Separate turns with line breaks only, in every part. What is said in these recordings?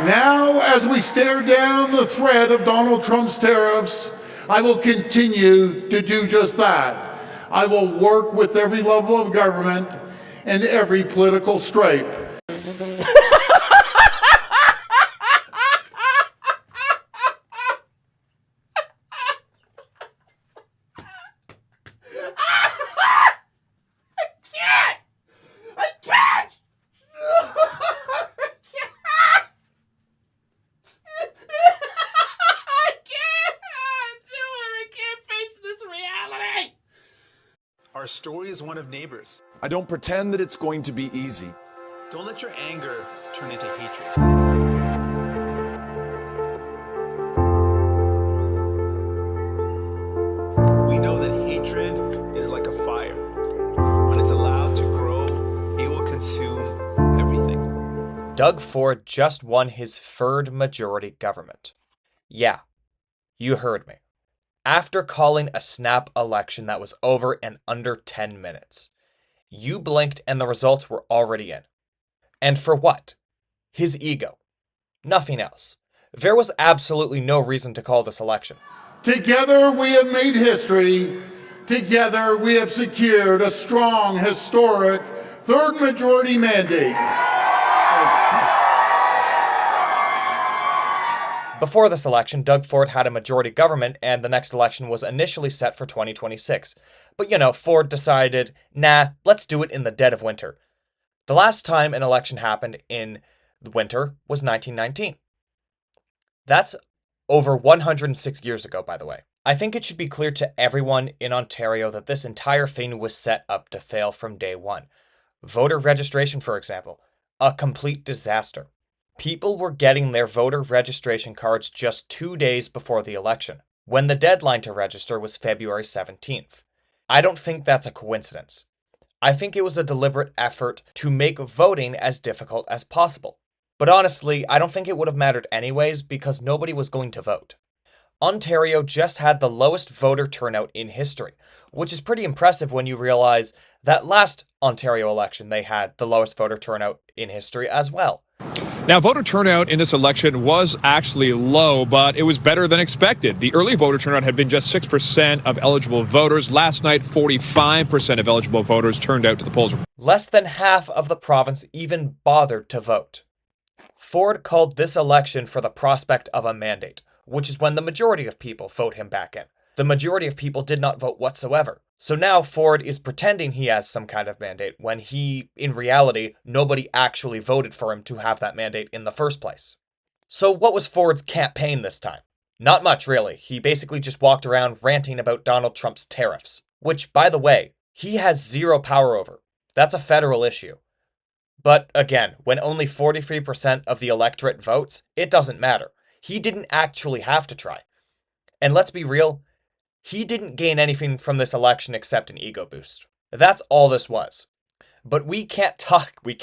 Now, as we stare down the threat of Donald Trump's tariffs, I will continue to do just that. I will work with every level of government and every political stripe.
Our story is one of neighbors.
I don't pretend that it's going to be easy.
Don't let your anger turn into hatred. We know that hatred is like a fire. When it's allowed to grow, it will consume everything.
Doug Ford just won his third majority government. Yeah, you heard me. After calling a snap election that was over in under 10 minutes. You blinked and the results were already in. And for what? His ego. Nothing else. There was absolutely no reason to call this election.
Together we have made history. Together we have secured a strong, historic third majority mandate.
Before this election, Doug Ford had a majority government and the next election was initially set for 2026. But Ford decided, nah, let's do it in the dead of winter. The last time an election happened in the winter was 1919. That's over 106 years ago, by the way. I think it should be clear to everyone in Ontario that this entire thing was set up to fail from day one. Voter registration, for example, a complete disaster. People were getting their voter registration cards just 2 days before the election, when the deadline to register was February 17th. I don't think that's a coincidence. I think it was a deliberate effort to make voting as difficult as possible. But honestly, I don't think it would have mattered anyways because nobody was going to vote. Ontario just had the lowest voter turnout in history, which is pretty impressive when you realize that last Ontario election they had the lowest voter turnout in history as well.
Now, voter turnout in this election was actually low, but it was better than expected. The early voter turnout had been just 6% of eligible voters. Last night, 45% of eligible voters turned out to the polls.
Less than half of the province even bothered to vote. Ford called this election for the prospect of a mandate, which is when the majority of people vote him back in. The majority of people did not vote whatsoever. So now Ford is pretending he has some kind of mandate when in reality, nobody actually voted for him to have that mandate in the first place. So what was Ford's campaign this time? Not much, really. He basically just walked around ranting about Donald Trump's tariffs, which, by the way, he has zero power over. That's a federal issue. But again, when only 43% of the electorate votes, it doesn't matter. He didn't actually have to try. And let's be real, he didn't gain anything from this election except an ego boost. That's all this was. But we can't talk about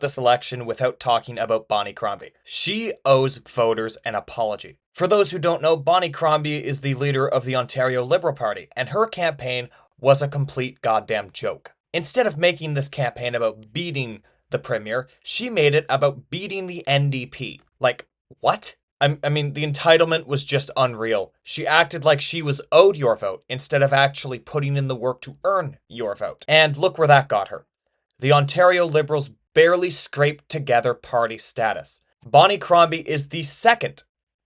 this election without talking about Bonnie Crombie. She owes voters an apology. For those who don't know, Bonnie Crombie is the leader of the Ontario Liberal Party, and her campaign was a complete goddamn joke. Instead of making this campaign about beating the Premier, she made it about beating the NDP. Like, what? I mean, the entitlement was just unreal. She acted like she was owed your vote instead of actually putting in the work to earn your vote. And look where that got her. The Ontario Liberals barely scraped together party status. Bonnie Crombie is the second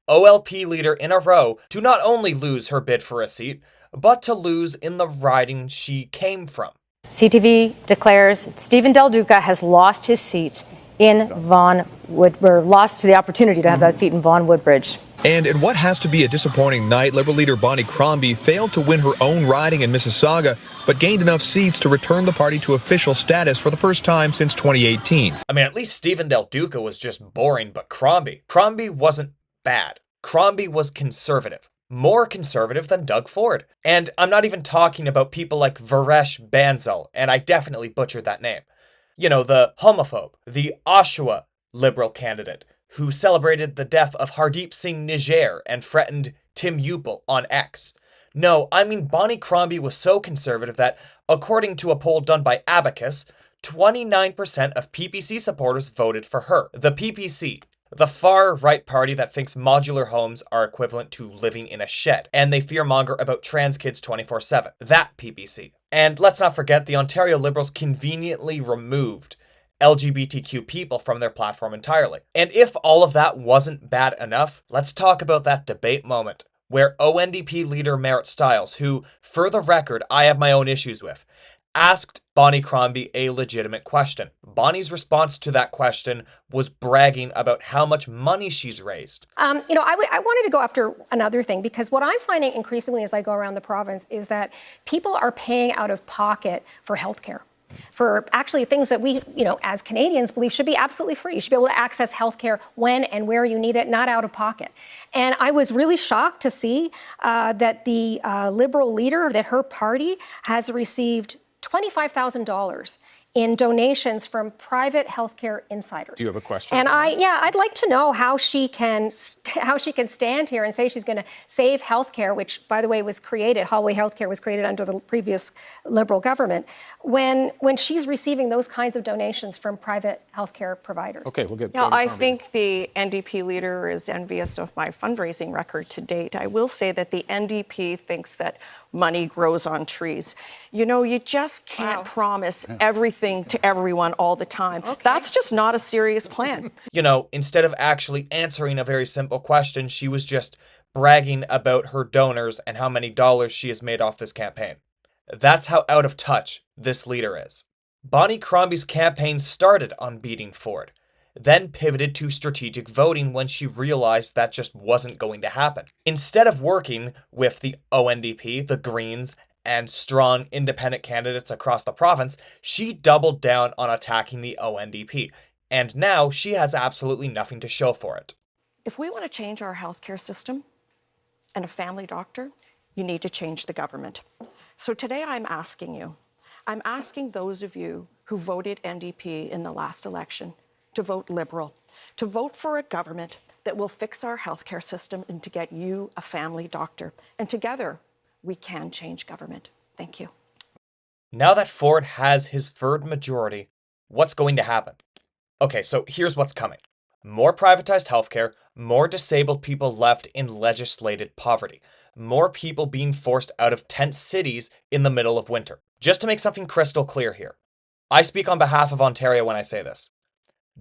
OLP leader in a row to not only lose her bid for a seat, but to lose in the riding she came from.
CTV declares Stephen Del Duca has lost his seat in lost the opportunity to have that seat in Vaughan Woodbridge.
And in what has to be a disappointing night, Liberal leader Bonnie Crombie failed to win her own riding in Mississauga, but gained enough seats to return the party to official status for the first time since 2018.
I mean, at least Stephen Del Duca was just boring, but Crombie wasn't bad. Crombie was conservative. More conservative than Doug Ford. And I'm not even talking about people like Varesh Bansal, and I definitely butchered that name. The homophobe, the Oshawa Liberal candidate, who celebrated the death of Hardeep Singh Nijjar and threatened Tim Upel on X. No, I mean Bonnie Crombie was so conservative that, according to a poll done by Abacus, 29% of PPC supporters voted for her. The PPC, the far-right party that thinks modular homes are equivalent to living in a shed, and they fearmonger about trans kids 24/7. That PPC. And let's not forget, the Ontario Liberals conveniently removed LGBTQ people from their platform entirely. And if all of that wasn't bad enough, let's talk about that debate moment where ONDP leader Merritt Stiles, who, for the record, I have my own issues with, asked Bonnie Crombie a legitimate question. Bonnie's response to that question was bragging about how much money she's raised.
I wanted to go after another thing, because what I'm finding increasingly as I go around the province is that people are paying out of pocket for healthcare, for actually things that we, as Canadians believe should be absolutely free. You should be able to access healthcare when and where you need it, not out of pocket. And I was really shocked to see that the Liberal leader, that her party has received $25,000 in donations from private healthcare insiders.
Do you have a question?
And I'd like to know how she can stand here and say she's going to save healthcare, which, by the way, was created. Holloway Healthcare was created under the previous Liberal government, when she's receiving those kinds of donations from private healthcare providers.
Okay, we'll get.
Yeah, I think the NDP leader is envious of my fundraising record to date. I will say that the NDP thinks that money grows on trees. You just can't promise everything to everyone all the time. Okay. That's just not a serious plan.
Instead of actually answering a very simple question, she was just bragging about her donors and how many dollars she has made off this campaign. That's how out of touch this leader is. Bonnie Crombie's campaign started on beating Ford, then pivoted to strategic voting when she realized that just wasn't going to happen. Instead of working with the ONDP, the Greens, and strong independent candidates across the province, she doubled down on attacking the ONDP, and now she has absolutely nothing to show for it.
If we want to change our healthcare system and a family doctor, you need to change the government. So today I'm asking those of you who voted NDP in the last election to vote Liberal, to vote for a government that will fix our healthcare system and to get you a family doctor. And together, we can change government. Thank you.
Now that Ford has his third majority, what's going to happen? Okay, so here's what's coming. More privatized healthcare, more disabled people left in legislated poverty, more people being forced out of tent cities in the middle of winter. Just to make something crystal clear here, I speak on behalf of Ontario when I say this.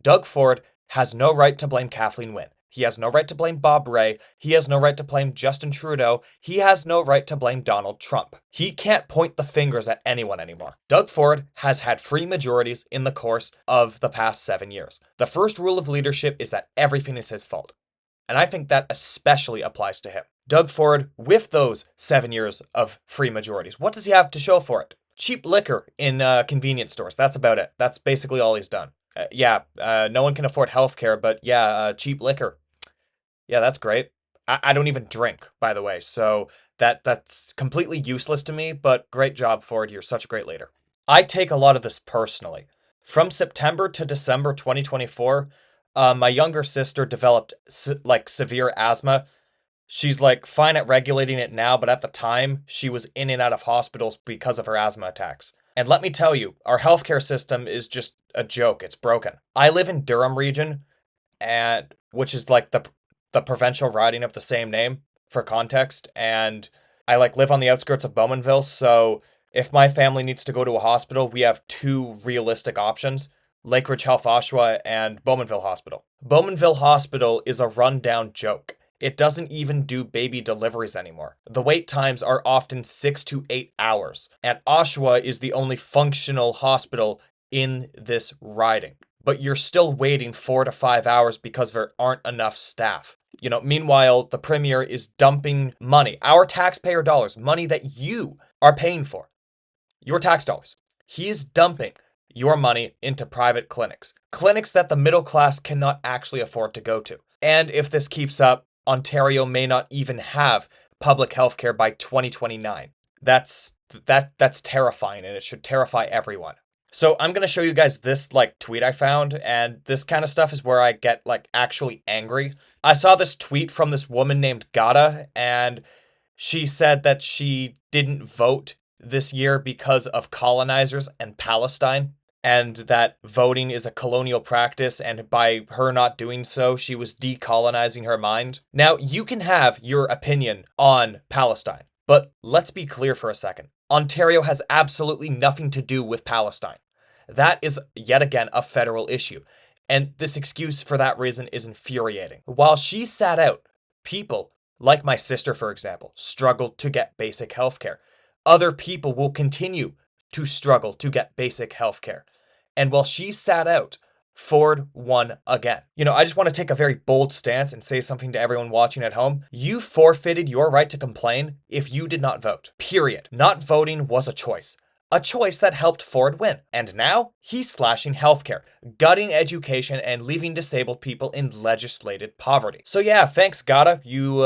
Doug Ford has no right to blame Kathleen Wynne. He has no right to blame Bob Rae. He has no right to blame Justin Trudeau. He has no right to blame Donald Trump. He can't point the fingers at anyone anymore. Doug Ford has had 3 majorities in the course of the past 7 years. The first rule of leadership is that everything is his fault. And I think that especially applies to him. Doug Ford, with those 7 years of 3 majorities, what does he have to show for it? Cheap liquor in convenience stores. That's about it. That's basically all he's done. No one can afford healthcare, but cheap liquor. Yeah, that's great. I don't even drink, by the way, so that's completely useless to me, but great job, Ford. You're such a great leader. I take a lot of this personally. From September to December 2024, my younger sister developed severe asthma. She's fine at regulating it now, but at the time, she was in and out of hospitals because of her asthma attacks. And let me tell you, our healthcare system is just a joke. It's broken. I live in Durham region, which is the provincial riding of the same name, for context, and I live on the outskirts of Bowmanville, so if my family needs to go to a hospital, we have 2 realistic options: Lakeridge Health Oshawa and Bowmanville Hospital. Bowmanville Hospital is a rundown joke. It doesn't even do baby deliveries anymore. The wait times are often 6 to 8 hours, and Oshawa is the only functional hospital in this riding. But you're still waiting 4 to 5 hours because there aren't enough staff. Meanwhile, the Premier is dumping money, our taxpayer dollars, money that you are paying for, your tax dollars. He is dumping your money into private clinics that the middle class cannot actually afford to go to. And if this keeps up, Ontario may not even have public health care by 2029. That's terrifying, and it should terrify everyone. So I'm going to show you guys this tweet I found, and this kind of stuff is where I get actually angry. I saw this tweet from this woman named Gada, and she said that she didn't vote this year because of colonizers and Palestine. and that voting is a colonial practice, and by her not doing so, she was decolonizing her mind. Now, you can have your opinion on Palestine, but let's be clear for a second. Ontario has absolutely nothing to do with Palestine. That is, yet again, a federal issue, and this excuse for that reason is infuriating. While she sat out, people, like my sister, for example, struggled to get basic health care. Other people will continue to struggle to get basic health care. And while she sat out, Ford won again. I just want to take a very bold stance and say something to everyone watching at home. You forfeited your right to complain if you did not vote. Period. Not voting was a choice. A choice that helped Ford win. And now, he's slashing healthcare, gutting education, and leaving disabled people in legislated poverty. So yeah, thanks, Gada. You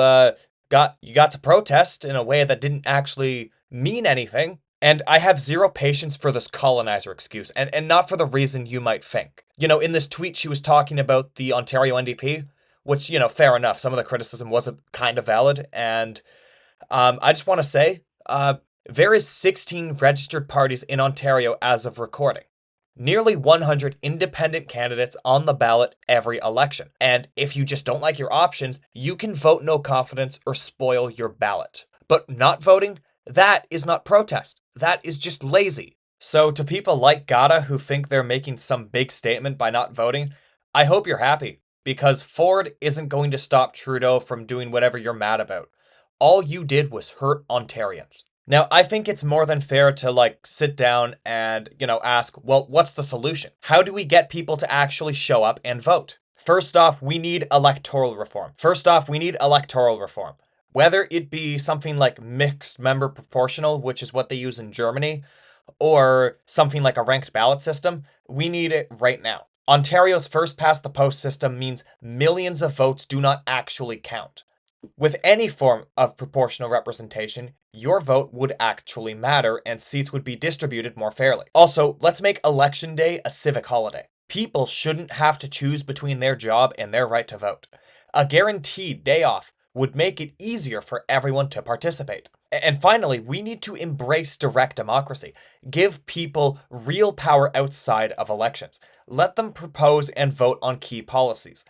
got to protest in a way that didn't actually mean anything. And I have zero patience for this colonizer excuse, and not for the reason you might think. In this tweet, she was talking about the Ontario NDP, which, fair enough. Some of the criticism was kind of valid. And I just want to say, there is 16 registered parties in Ontario as of recording. Nearly 100 independent candidates on the ballot every election. And if you just don't like your options, you can vote no confidence or spoil your ballot. But not voting, that is not protest. That is just lazy. So to people like Gada who think they're making some big statement by not voting, I hope you're happy, because Ford isn't going to stop Trudeau from doing whatever you're mad about. All you did was hurt Ontarians. Now, I think it's more than fair to sit down and, ask, well, what's the solution? How do we get people to actually show up and vote? First off, we need electoral reform. Whether it be something like mixed member proportional, which is what they use in Germany, or something like a ranked ballot system, we need it right now. Ontario's first past the post system means millions of votes do not actually count. With any form of proportional representation, your vote would actually matter and seats would be distributed more fairly. Also, let's make Election Day a civic holiday. People shouldn't have to choose between their job and their right to vote. A guaranteed day off would make it easier for everyone to participate. And finally, we need to embrace direct democracy. Give people real power outside of elections. Let them propose and vote on key policies.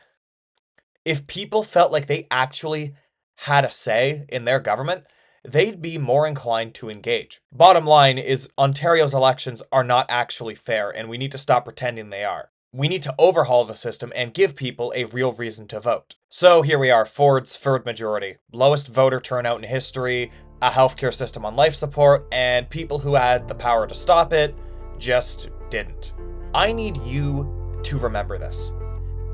If people felt like they actually had a say in their government, they'd be more inclined to engage. Bottom line is, Ontario's elections are not actually fair, and we need to stop pretending they are. We need to overhaul the system and give people a real reason to vote. So here we are, Ford's third majority, lowest voter turnout in history, a healthcare system on life support, and people who had the power to stop it just didn't. I need you to remember this.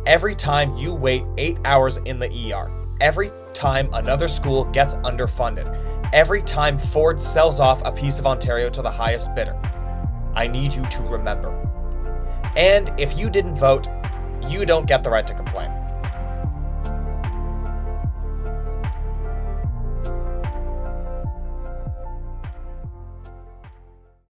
Every time you wait 8 hours in the ER, every time another school gets underfunded, every time Ford sells off a piece of Ontario to the highest bidder, I need you to remember. And if you didn't vote, you don't get the right to complain.